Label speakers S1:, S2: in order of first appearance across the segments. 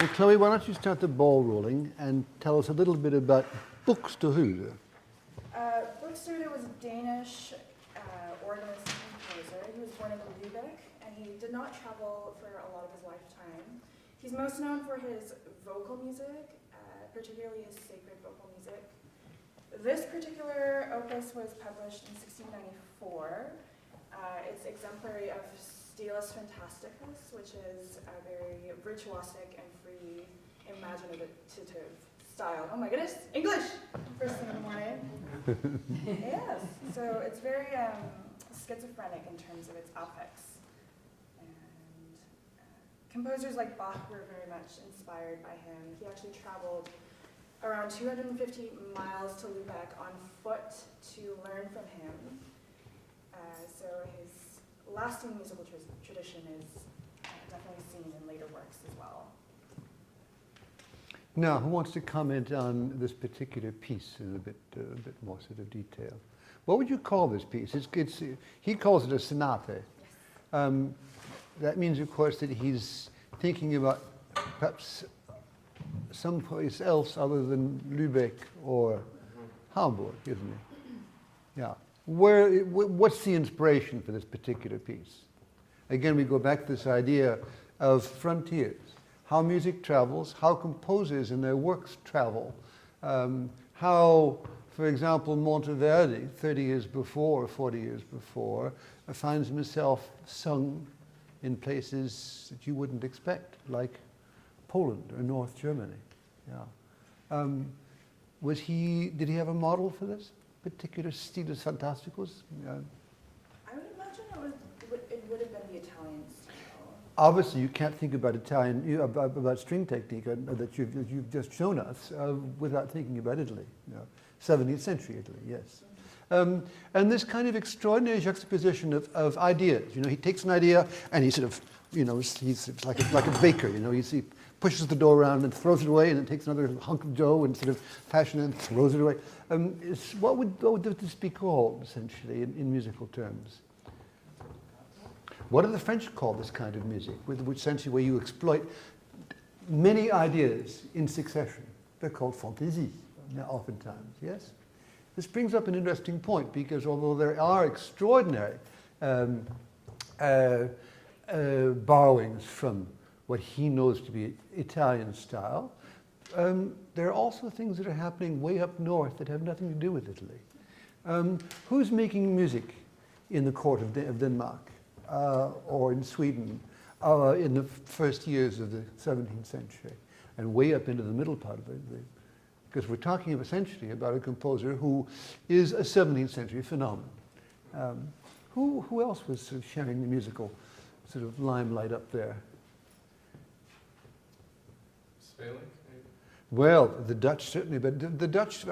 S1: So Chloe, why don't you start the ball rolling and tell us a little bit about Buxtehude.
S2: Buxtehude was a Danish organist and composer. He was born in Lubich, and he did not travel for a lot of his lifetime. He's most known for his vocal music, particularly his sacred vocal music. This particular opus was published in 1694. It's exemplary of Stilus Fantasticus, which is a very virtuosic and free, imaginative style. Oh my goodness, English! First thing in the morning. Yes, so it's very schizophrenic in terms of its affects. And composers like Bach were very much inspired by him. He actually traveled around 250 miles to Lubech on foot to learn from him. So his lasting musical tradition is definitely seen in later works as well.
S1: Now, who wants to comment on this particular piece in a bit more sort of detail? What would you call this piece? He calls it a sonata.
S2: Yes.
S1: That means, of course, that he's thinking about perhaps someplace else other than Lübeck or Hamburg, isn't he? Yeah. What's the inspiration for this particular piece? Again, we go back to this idea of frontiers, how music travels, how composers and their works travel, how, for example, Monteverdi, 30 years before or 40 years before, finds himself sung in places that you wouldn't expect, like Poland or North Germany. Yeah. Did he have a model for this particular Stilus Fantasticus?
S2: I would imagine it would have been the Italian style.
S1: Obviously, you can't think about about string technique that you've just shown us without thinking about Italy. 17th century Italy, yes. And this kind of extraordinary juxtaposition of ideas. He takes an idea and he sort of, he's like a baker. He pushes the dough around and throws it away, and then takes another hunk of dough and sort of fashion it and throws it away. What would this be called, essentially, in musical terms? What do the French call this kind of music, which essentially where you exploit many ideas in succession? They're called fantaisie, oftentimes, yes? This brings up an interesting point, because although there are extraordinary borrowings from what he knows to be Italian style, there are also things that are happening way up north that have nothing to do with Italy. Who's making music in the court of Denmark or in Sweden in the first years of the 17th century and way up into the middle part of it? Because we're talking essentially about a composer who is a 17th century phenomenon. Who else was sort of sharing the musical sort of limelight up there? Well, the Dutch certainly, but the Dutch,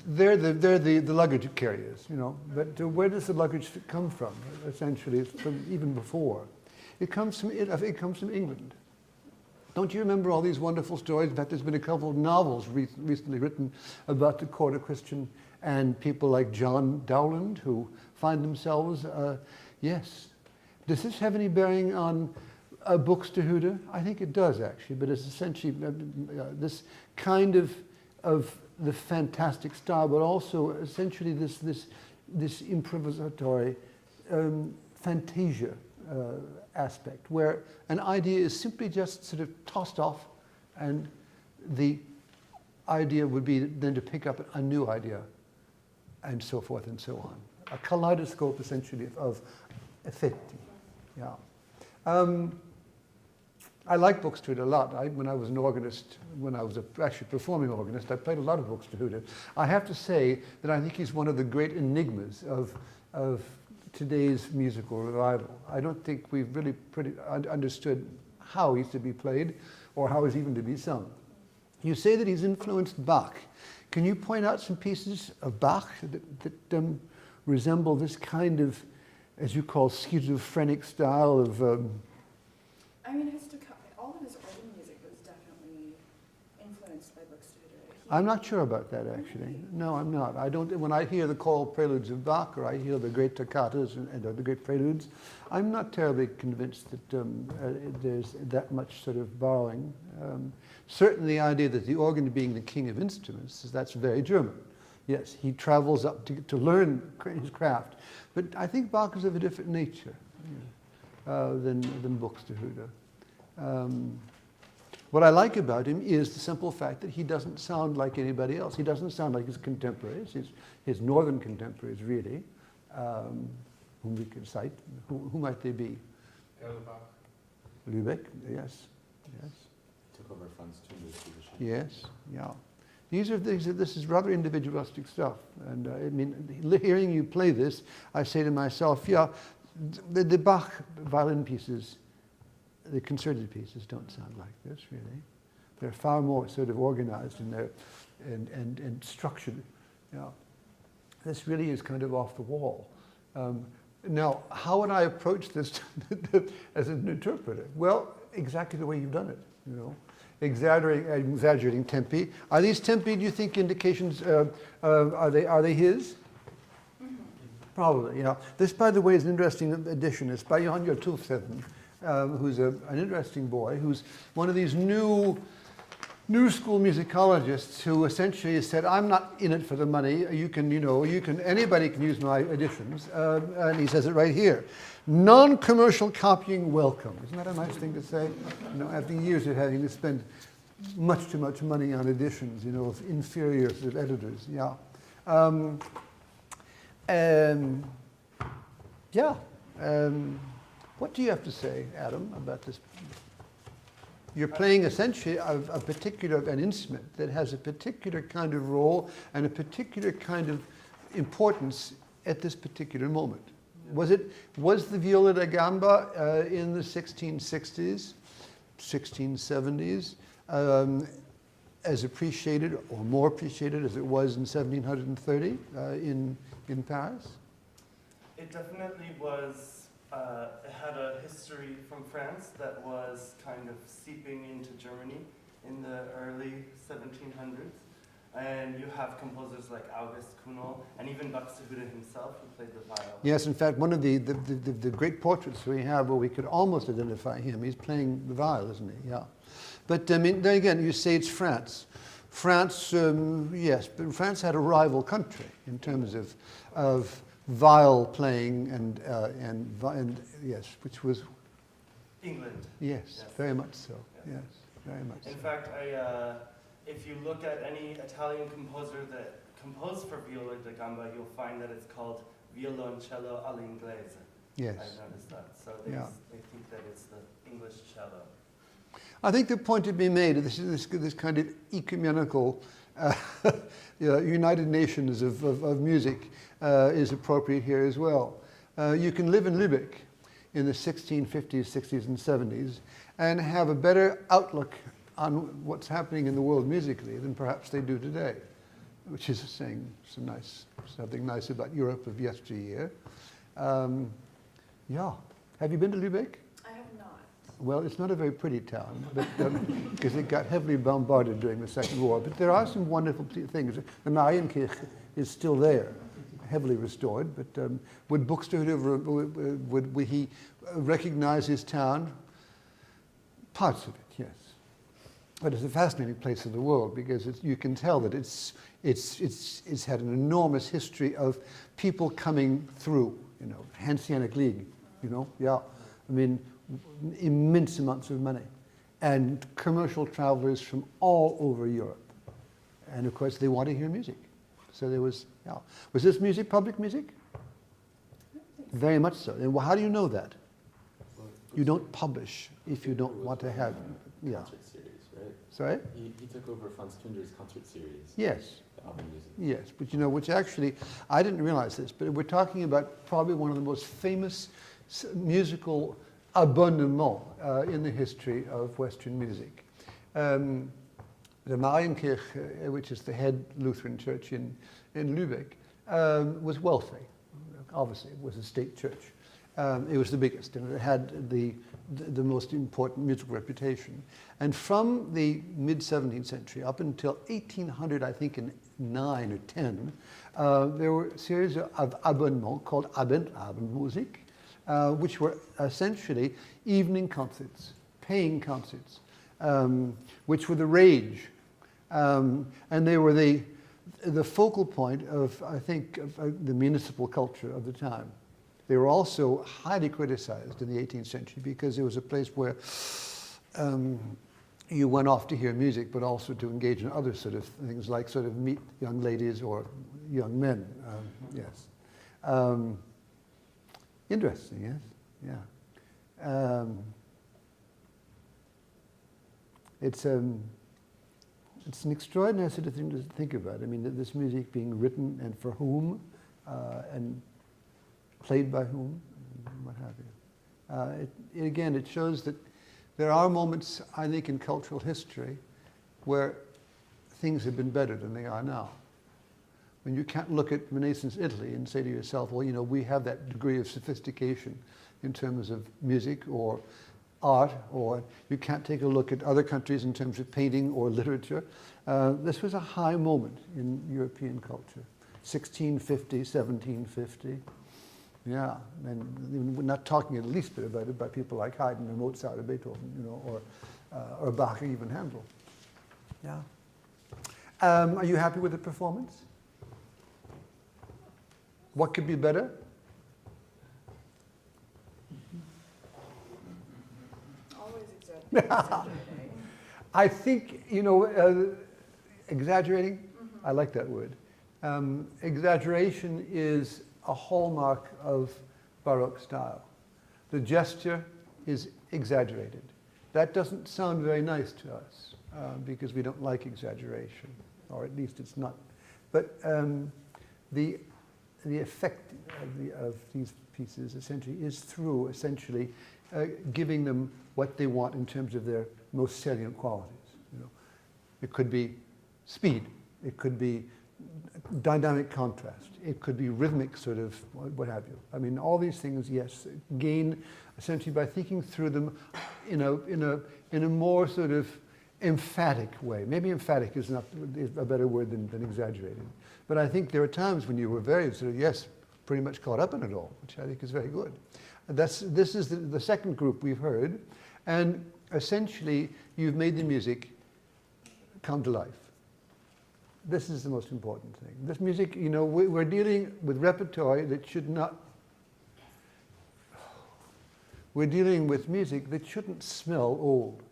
S1: they're the luggage carriers, But where does the luggage come from? Essentially, it's from even before. It comes from England. Don't you remember all these wonderful stories? In fact, there's been a couple of novels recently written about the court of Christian and people like John Dowland who find themselves, yes. Does this have any bearing on Buxtehude? I think it does, actually, but it's essentially this kind of the fantastic style, but also essentially this improvisatory fantasia aspect, where an idea is simply just sort of tossed off, and the idea would be then to pick up a new idea, and so forth and so on. A kaleidoscope, essentially, of effetti. Yeah. I like Buxtehude a lot. When I was an organist, when I was actually performing organist, I played a lot of Buxtehude. I have to say that I think he's one of the great enigmas of today's musical revival. I don't think we've really understood how he's to be played or how he's even to be sung. You say that he's influenced Bach. Can you point out some pieces of Bach that resemble this kind of, as you call, schizophrenic style of...
S2: I mean, all of his organ music was definitely influenced by Buxtehude.
S1: I'm not sure about that, actually. No, I'm not. I don't. When I hear the choral preludes of Bach, or I hear the great toccatas and the great preludes, I'm not terribly convinced that there's that much sort of borrowing. Certainly, the idea that the organ being the king of instruments, that's very German. Yes, he travels up to learn his craft, but I think Bach is of a different nature than Buxtehude. What I like about him is the simple fact that he doesn't sound like anybody else. He doesn't sound like his contemporaries, his northern contemporaries, really, whom we could cite. Who might they be? Lubich, yes, yes.
S3: Took over Franz Tunder's position.
S1: Yes, yeah. This is rather individualistic stuff. And I mean, hearing you play this, I say to myself, yeah, the Bach violin pieces, the concerted pieces don't sound like this, really. They're far more sort of organized in their, and structured. Yeah. This really is kind of off the wall. Now, how would I approach this as an interpreter? Well, exactly the way you've done it, you know. Exaggerating tempi. Are these tempi, do you think, indications, are they his? Mm-hmm. Probably, yeah. This, by the way, is an interesting addition. It's by Johann Tulfshetten, who's an interesting boy, who's one of these new school musicologists who essentially has said, I'm not in it for the money. Anybody can use my editions. And he says it right here. Non-commercial copying welcome. Isn't that a nice thing to say? After years of having to spend much too much money on editions, of inferior sort of editors. Yeah. What do you have to say, Adam, about this? You're playing essentially an instrument that has a particular kind of role and a particular kind of importance at this particular moment. Was the Viola da Gamba in the 1660s, 1670s, as appreciated or more appreciated as it was in 1730 in Paris?
S4: It definitely was. It had a history from France that was kind of seeping into Germany in the early 1700s. And you have composers like August Kuhnel and even Buxtehude himself who played the viol.
S1: Yes, in fact, one of the great portraits we have where we could almost identify him, he's playing the viol, isn't he? Yeah. But I mean, then again, you say it's France. France, yes, but France had a rival country in terms of viol playing and yes, which was
S4: England.
S1: Yes, very much so. Yes, very much.
S4: In fact, if you look at any Italian composer that composed for Viola da Gamba, you'll find that it's called violoncello all'inglese.
S1: Yes.
S4: I've noticed that. So they think that it's the English cello.
S1: I think the point to be made, this kind of ecumenical United Nations of music is appropriate here as well. You can live in Lubich in the 1650s, 60s, and 70s and have a better outlook on what's happening in the world musically than perhaps they do today, which is saying something nice about Europe of yesteryear. Yeah. Have you been to Lubich?
S2: I have not.
S1: Well, it's not a very pretty town, because it got heavily bombarded during the Second War. But there are some wonderful things. The Marienkirche is still there, heavily restored. But would Buxtehude, would he recognize his town? Parts of it, yes. But it's a fascinating place in the world because you can tell that it's had an enormous history of people coming through. Hanseatic League. Yeah. I mean, immense amounts of money, and commercial travelers from all over Europe. And of course, they want to hear music. So there was, Was this music public music? Very much so. And how do you know that? You don't publish if you don't want to have,
S3: concert series, right?
S1: Sorry?
S3: He took over Franz Tunder's concert series.
S1: Yes.
S3: The album music.
S1: Yes, but which actually, I didn't realize this, but we're talking about probably one of the most famous musical abonnement in the history of Western music. The Marienkirche, which is the head Lutheran church in Lübeck, was wealthy. Obviously, it was a state church. It was the biggest, and it had the most important musical reputation. And from the mid-17th century up until 1800, I think in 9 or 10, there were a series of abonnements called Abendmusik, which were essentially evening concerts, paying concerts, which were the rage. And they were the focal point of, I think, of the municipal culture of the time. They were also highly criticized in the 18th century because it was a place where you went off to hear music, but also to engage in other sort of things, like sort of meet young ladies or young men. Yes. Interesting, yes? Yeah. It's an extraordinary sort of thing to think about. I mean, this music being written and for whom, and played by whom, and what have you. Again, it shows that there are moments, I think, in cultural history where things have been better than they are now. When you can't look at Renaissance Italy and say to yourself, well, you know, we have that degree of sophistication in terms of music or art, or you can't take a look at other countries in terms of painting or literature. This was a high moment in European culture. 1650, 1750. Yeah, and we're not talking at least bit about it by people like Haydn or Mozart or Beethoven, you know, or Bach or even Handel. Yeah. Are you happy with the performance? What could be better?
S2: Always exaggerating.
S1: I think, you know, exaggerating, I like that word. Exaggeration is a hallmark of Baroque style. The gesture is exaggerated. That doesn't sound very nice to us because we don't like exaggeration, or at least it's not. But the effect of these pieces essentially is through giving them what they want in terms of their most salient qualities. You know, it could be speed. It could be dynamic contrast. It could be rhythmic, sort of, what have you. I mean, all these things, yes, gain essentially by thinking through them in a more sort of emphatic way. Maybe emphatic is a better word than exaggerated. But I think there are times when you were very sort of, yes, pretty much caught up in it all, which I think is very good. This is the second group we've heard, and essentially you've made the music come to life. This is the most important thing. This music, you know, we're dealing with repertoire that should not, we're dealing with music that shouldn't smell old.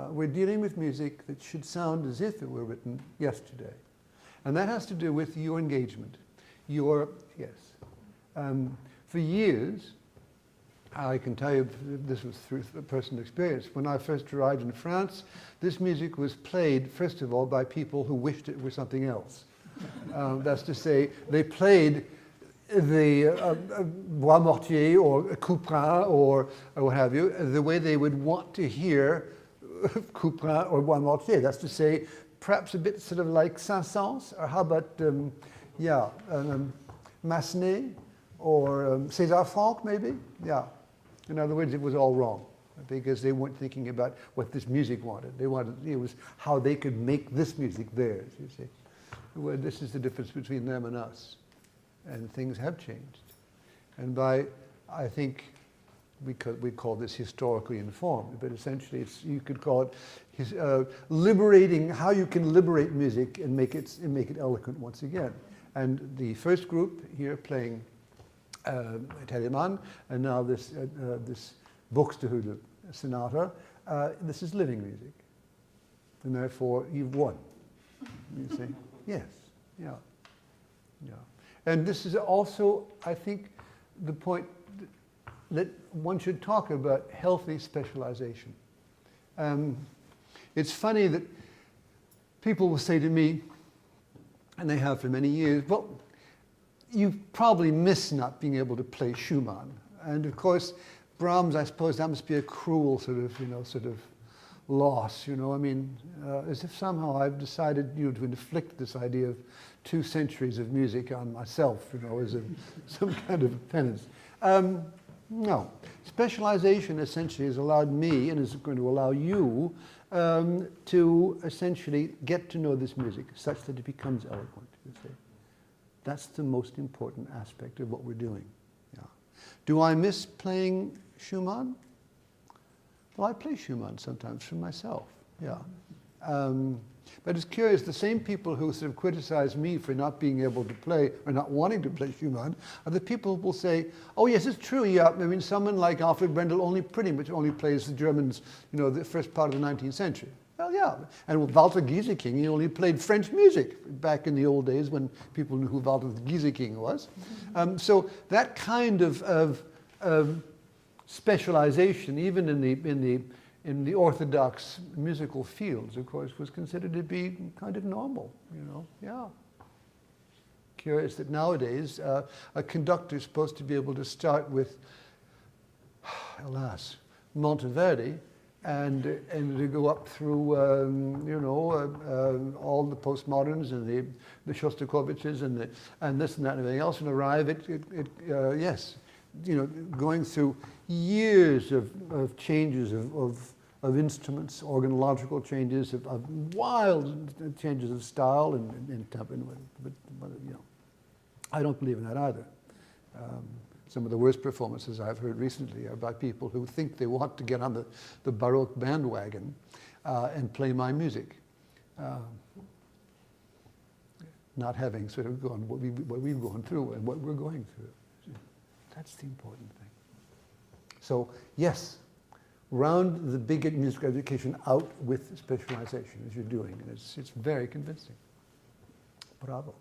S1: We're dealing with music that should sound as if it were written yesterday. And that has to do with your engagement. Yes. For years, I can tell you, this was through personal experience. When I first arrived in France, this music was played, first of all, by people who wished it were something else. That's to say, they played the Bois Mortier or Couperin or what have you, the way they would want to hear Couperin or Bois Mortier. That's to say, perhaps a bit sort of like Saint-Saëns, or how about, Massenet, or César Franck, maybe? Yeah. In other words, it was all wrong because they weren't thinking about what this music wanted. It was how they could make this music theirs, you see. Well, this is the difference between them and us. And things have changed. And I think we call this historically informed, but essentially you could call it liberating, how you can liberate music and make it eloquent once again. And the first group here playing Telemann, and now this Buxtehude sonata. This is living music, and therefore you've won. You see? Yes. Yeah. Yeah. And this is also, I think, the point that one should talk about healthy specialization. It's funny that people will say to me, and they have for many years, well, you probably miss not being able to play Schumann. And of course, Brahms, I suppose that must be a cruel sort of loss, you know. I mean, as if somehow I've decided, you know, to inflict this idea of 2 centuries of music on myself, you know, as some kind of penance. No. Specialization essentially has allowed me, and is going to allow you, to essentially get to know this music such that it becomes eloquent, you see. That's the most important aspect of what we're doing. Yeah. Do I miss playing Schumann? Well, I play Schumann sometimes for myself, yeah. But it's curious, the same people who sort of criticize me for not being able to play or not wanting to play Schumann are the people who will say, oh yes, it's true, yeah, I mean, someone like Alfred Brendel pretty much only plays the Germans, you know, the first part of the 19th century. Well, yeah, and with Walter Gieseking, he only played French music back in the old days when people knew who Walter Gieseking was. So that kind of specialization, even in the orthodox musical fields, of course, was considered to be kind of normal, you know, yeah. Curious that nowadays a conductor is supposed to be able to start with, alas, Monteverdi, and to go up through, you know, all the postmoderns and the Shostakoviches and this and that and everything else, and arrive at yes, you know, going through years of changes of instruments, organological changes, of wild changes of style and tempo. But you know, I don't believe in that either. Some of the worst performances I've heard recently are by people who think they want to get on the baroque bandwagon and play my music, not having sort of gone what we've gone through and what we're going through. That's the important thing. So yes, round the big musical education out with specialization as you're doing, and it's very convincing. Bravo.